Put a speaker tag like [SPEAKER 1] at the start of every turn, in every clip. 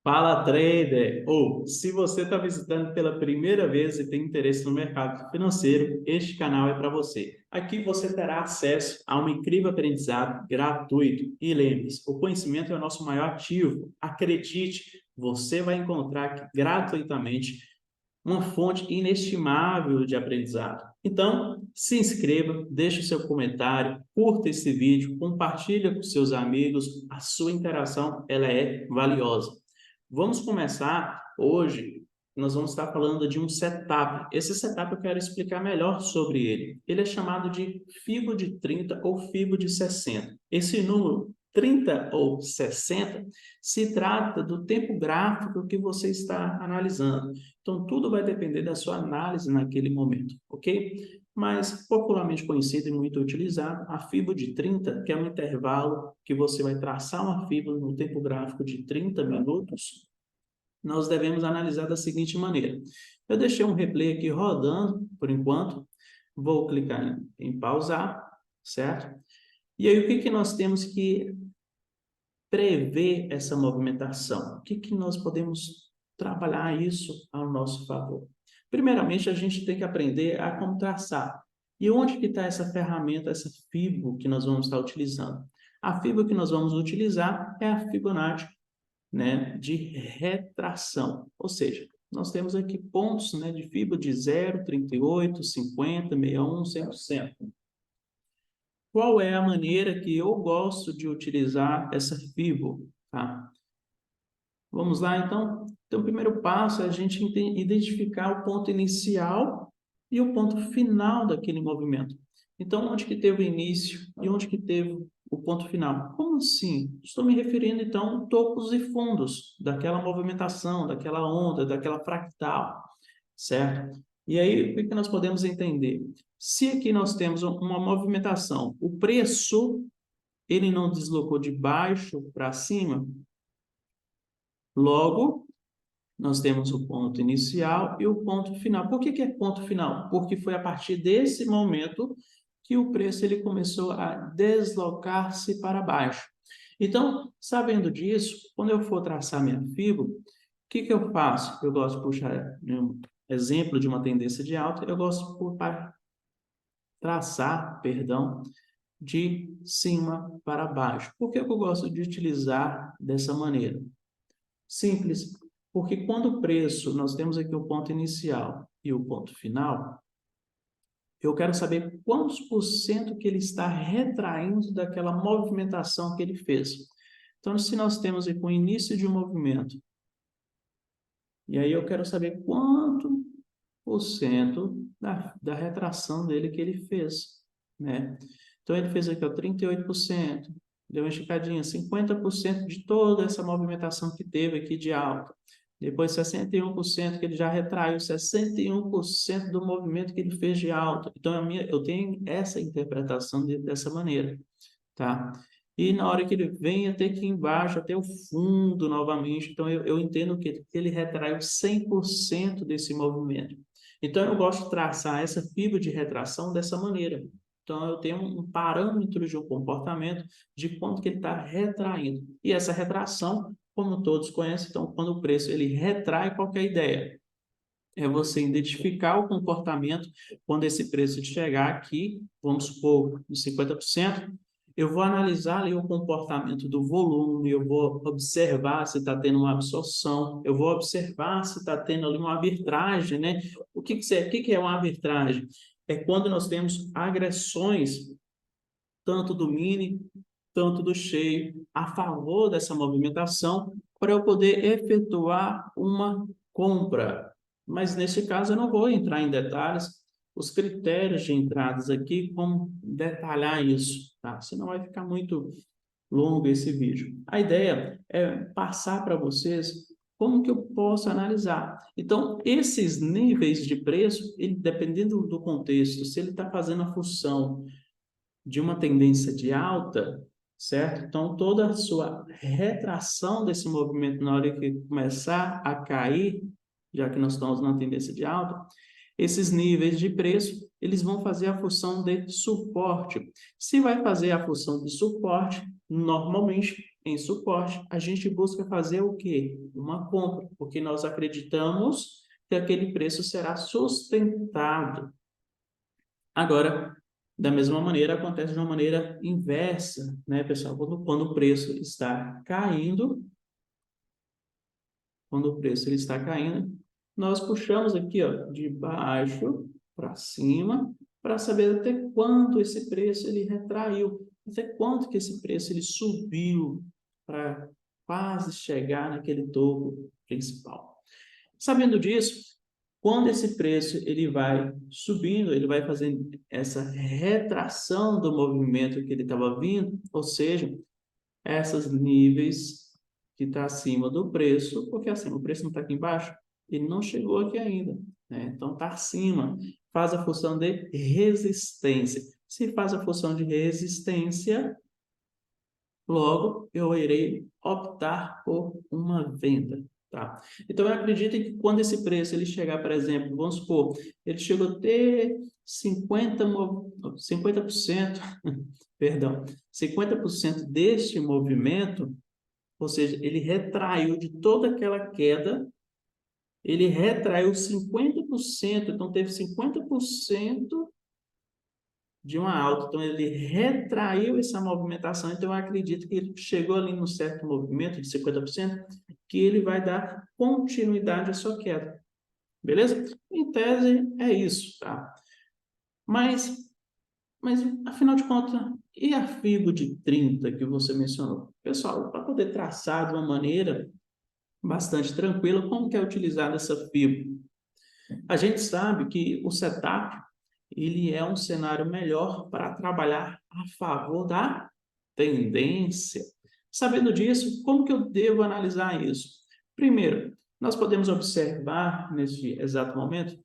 [SPEAKER 1] Fala, trader! Ou, se você está visitando pela primeira vez e tem interesse no mercado financeiro, este canal é para você. Aqui você terá acesso a um incrível aprendizado gratuito. E lembre-se, o conhecimento é o nosso maior ativo. Acredite, você vai encontrar aqui, gratuitamente uma fonte inestimável de aprendizado. Então, se inscreva, deixe o seu comentário, curta esse vídeo, compartilhe com seus amigos. A sua interação ela é valiosa. Vamos começar hoje, nós vamos estar falando de um setup. Esse setup eu quero explicar melhor sobre ele. Ele é chamado de FIBO de 30 ou FIBO de 60. Esse número 30 ou 60 se trata do tempo gráfico que você está analisando. Então, tudo vai depender da sua análise naquele momento, ok? Mas popularmente conhecido e muito utilizado, a FIBO de 30, que é um intervalo que você vai traçar uma FIBO no tempo gráfico de 30 minutos, nós devemos analisar da seguinte maneira. Eu deixei um replay aqui rodando, por enquanto, vou clicar em pausar, certo? E aí, o que nós temos que prever essa movimentação? O que nós podemos trabalhar isso ao nosso favor? Primeiramente, a gente tem que aprender a como traçar. E onde que está essa ferramenta, essa FIBO que nós vamos estar utilizando? A FIBO que nós vamos utilizar é a Fibonacci, né, de retração. Ou seja, nós temos aqui pontos, né, de FIBO de 0, 38, 50, 61, 100%. Qual é a maneira que eu gosto de utilizar essa FIBO? Tá? Vamos lá, então? Então, o primeiro passo é a gente identificar o ponto inicial e o ponto final daquele movimento. Então, onde que teve o início e onde que teve o ponto final? Como assim? Estou me referindo, então, a topos e fundos daquela movimentação, daquela onda, daquela fractal, certo? E aí, o que nós podemos entender? Se aqui nós temos uma movimentação, o preço, ele não deslocou de baixo para cima, logo, nós temos o ponto inicial e o ponto final. Por que é ponto final? Porque foi a partir desse momento que o preço ele começou a deslocar-se para baixo. Então, sabendo disso, quando eu for traçar minha FIBO, o que eu faço? Eu gosto de puxar um exemplo de uma tendência de alta, eu gosto de traçar, perdão, de cima para baixo. Por que eu gosto de utilizar dessa maneira? Simples, porque quando o preço, nós temos aqui o ponto inicial e o ponto final, eu quero saber quantos por cento que ele está retraindo daquela movimentação que ele fez. Então, se nós temos aqui o início de um movimento, e aí eu quero saber quanto por cento da retração dele que ele fez, né? Então, ele fez aqui, ó, 38%, deu uma esticadinha, 50% de toda essa movimentação que teve aqui de alta. Depois, 61% que ele já retraiu, 61% do movimento que ele fez de alta. Então, eu tenho essa interpretação dessa maneira, tá? E na hora que ele vem até aqui embaixo, até o fundo novamente, então eu entendo que ele retraiu 100% desse movimento. Então, eu gosto de traçar essa fibra de retração dessa maneira. Então, eu tenho um parâmetro de um comportamento de quanto que ele está retraindo. E essa retração, como todos conhecem, então, quando o preço ele retrai, qual que é a ideia? É você identificar o comportamento quando esse preço chegar aqui, vamos supor, nos 50%, eu vou analisar ali o comportamento do volume, eu vou observar se está tendo uma absorção, eu vou observar se está tendo ali uma arbitragem, né? O que é uma arbitragem? É quando nós temos agressões, tanto do mini, tanto do cheio, a favor dessa movimentação, para eu poder efetuar uma compra. Mas, nesse caso, eu não vou entrar em detalhes, os critérios de entradas aqui, como detalhar isso, tá? Senão vai ficar muito longo esse vídeo. A ideia é passar para vocês como que eu posso analisar. Então, esses níveis de preço, ele, dependendo do contexto, se ele está fazendo a função de uma tendência de alta, certo? Então, toda a sua retração desse movimento na hora que começar a cair, já que nós estamos numa tendência de alta, esses níveis de preço, eles vão fazer a função de suporte. Se vai fazer a função de suporte, normalmente, em suporte, a gente busca fazer o quê? Uma compra, porque nós acreditamos que aquele preço será sustentado. Agora, da mesma maneira, acontece de uma maneira inversa, né, pessoal? Quando o preço está caindo, quando o preço ele está caindo, nós puxamos aqui, ó, de baixo para cima, para saber até quanto esse preço ele retraiu, até quanto que esse preço ele subiu para quase chegar naquele topo principal. Sabendo disso, quando esse preço ele vai subindo, ele vai fazendo essa retração do movimento que ele estava vindo, ou seja, esses níveis que está acima do preço, porque assim, o preço não está aqui embaixo, ele não chegou aqui ainda, né? Então está acima, faz a função de resistência. Se faz a função de resistência, logo eu irei optar por uma venda, tá? Então eu acredito que quando esse preço ele chegar, por exemplo, vamos supor, ele chegou a ter 50%, perdão, 50% deste movimento, ou seja, ele retraiu de toda aquela queda, ele retraiu 50%, então teve 50% de uma alta, então ele retraiu essa movimentação, então eu acredito que ele chegou ali num certo movimento de 50%, que ele vai dar continuidade à sua queda, beleza? Em tese é isso, tá? Mas afinal de contas, e a FIBO de 30 que você mencionou? Pessoal, para poder traçar de uma maneira bastante tranquila, como que é utilizada essa FIBO? A gente sabe que o setup ele é um cenário melhor para trabalhar a favor da tendência. Sabendo disso, como que eu devo analisar isso? Primeiro, nós podemos observar nesse exato momento,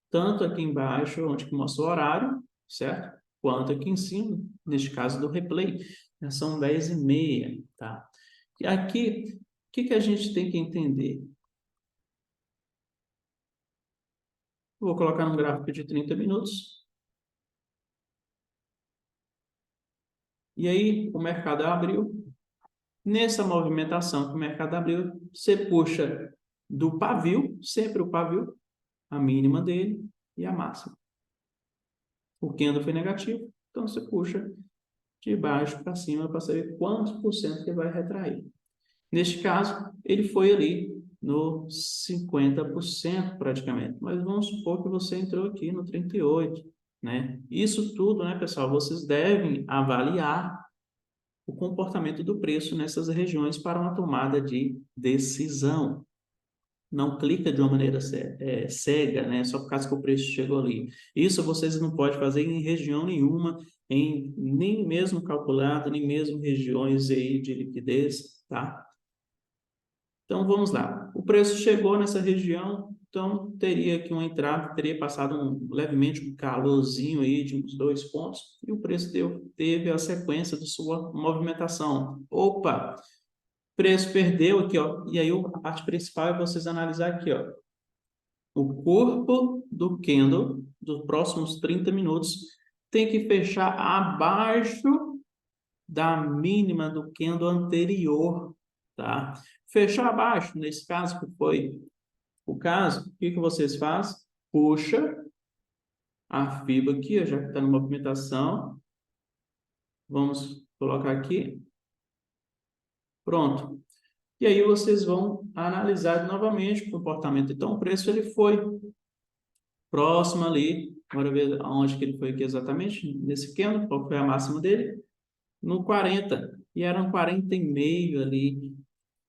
[SPEAKER 1] tanto aqui embaixo, onde mostra o horário, certo? Quanto aqui em cima, neste caso do replay, já são 10h30, tá? E aqui, o que a gente tem que entender? Vou colocar um gráfico de 30 minutos. E aí, o mercado abriu. Nessa movimentação que o mercado abriu, você puxa do pavio, sempre o pavio, a mínima dele e a máxima. O candle foi negativo, então você puxa de baixo para cima para saber quantos por cento que vai retrair. Neste caso, ele foi ali no 50% praticamente, mas vamos supor que você entrou aqui no 38%, né? Isso tudo, né, pessoal, vocês devem avaliar o comportamento do preço nessas regiões para uma tomada de decisão. Não clica de uma maneira cega, né? Só por causa que o preço chegou ali. Isso vocês não podem fazer em região nenhuma, nem mesmo calculado, nem mesmo regiões aí de liquidez, tá? Então vamos lá. O preço chegou nessa região, então teria aqui uma entrada, teria passado levemente um calorzinho aí de uns 2 pontos e o preço teve a sequência de sua movimentação. Opa, preço perdeu aqui, ó. E aí a parte principal é vocês analisar aqui, ó. O corpo do candle dos próximos 30 minutos tem que fechar abaixo da mínima do candle anterior, tá? Fechou abaixo, nesse caso que foi o caso, o que vocês fazem? Puxa a fibra aqui, ó, já que está na movimentação. Vamos colocar aqui. Pronto. E aí vocês vão analisar novamente o comportamento. Então, o preço ele foi próximo ali. Bora ver aonde que ele foi aqui exatamente, nesse candle, qual foi a máxima dele? No 40. E eram 40,5 ali,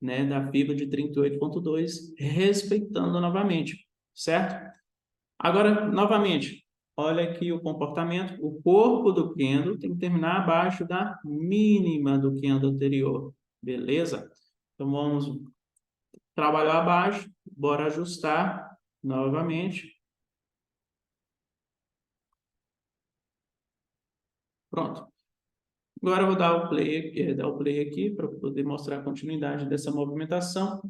[SPEAKER 1] né, da fibra de 38,2, respeitando novamente, certo? Agora, novamente, olha aqui o comportamento, o corpo do candle tem que terminar abaixo da mínima do candle anterior, beleza? Então, vamos trabalhar abaixo, bora ajustar novamente. Pronto. Agora eu vou dar o play aqui para poder mostrar a continuidade dessa movimentação.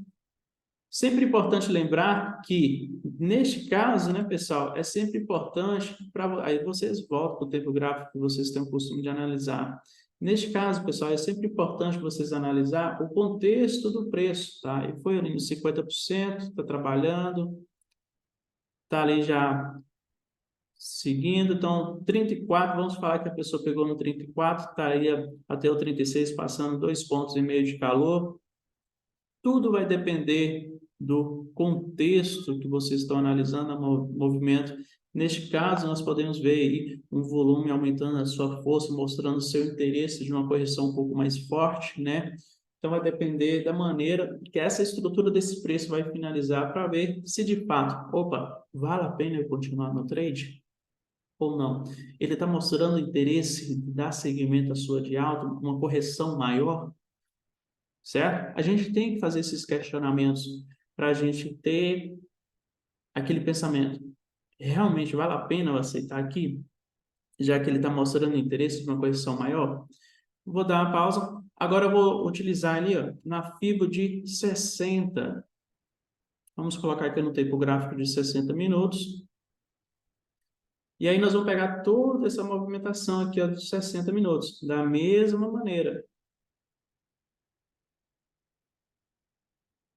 [SPEAKER 1] Sempre importante lembrar que, neste caso, né, pessoal, é sempre importante, aí vocês voltam para o tempo gráfico que vocês têm o costume de analisar. Neste caso, pessoal, é sempre importante vocês analisar o contexto do preço, tá? E foi ali nos 50%, está trabalhando, está ali já seguindo, então 34, vamos falar que a pessoa pegou no 34, estaria até o 36 passando 2,5 pontos de calor. Tudo vai depender do contexto que vocês estão analisando o movimento. Neste caso, nós podemos ver aí um volume aumentando a sua força, mostrando o seu interesse de uma correção um pouco mais forte, né? Então, vai depender da maneira que essa estrutura desse preço vai finalizar para ver se de fato, opa, vale a pena eu continuar no trade ou não. Ele está mostrando interesse de dar seguimento à sua de alta, uma correção maior, certo? A gente tem que fazer esses questionamentos para a gente ter aquele pensamento. Realmente vale a pena eu aceitar aqui, já que ele está mostrando interesse de uma correção maior? Vou dar uma pausa. Agora eu vou utilizar ali, ó, na FIBO de 60. Vamos colocar aqui no tempo gráfico de 60 minutos. E aí nós vamos pegar toda essa movimentação aqui, ó, de 60 minutos, da mesma maneira.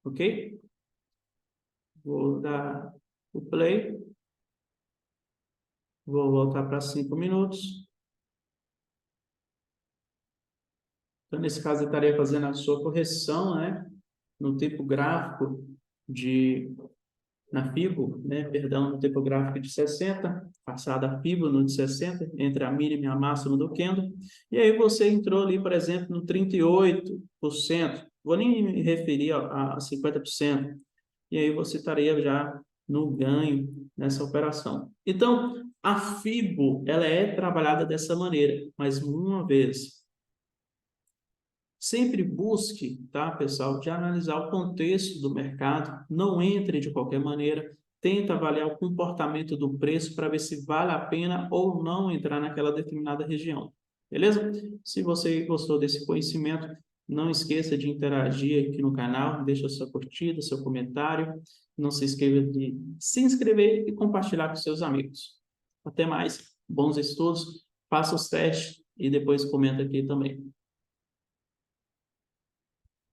[SPEAKER 1] Ok? Vou dar o play. Vou voltar para 5 minutos. Então, nesse caso, eu estaria fazendo a sua correção, né, no tempo gráfico na FIBO, né, perdão, no tempo gráfico de 60, passada a FIBO no de 60, entre a mínima e a máxima do candle, e aí você entrou ali, por exemplo, no 38%, vou nem me referir a 50%, e aí você estaria já no ganho nessa operação. Então, a FIBO, ela é trabalhada dessa maneira, mas uma vez, sempre busque, tá, pessoal, de analisar o contexto do mercado, não entre de qualquer maneira, tenta avaliar o comportamento do preço para ver se vale a pena ou não entrar naquela determinada região. Beleza? Se você gostou desse conhecimento, não esqueça de interagir aqui no canal, deixa sua curtida, seu comentário, não se esqueça de se inscrever e compartilhar com seus amigos. Até mais, bons estudos, faça os testes e depois comenta aqui também.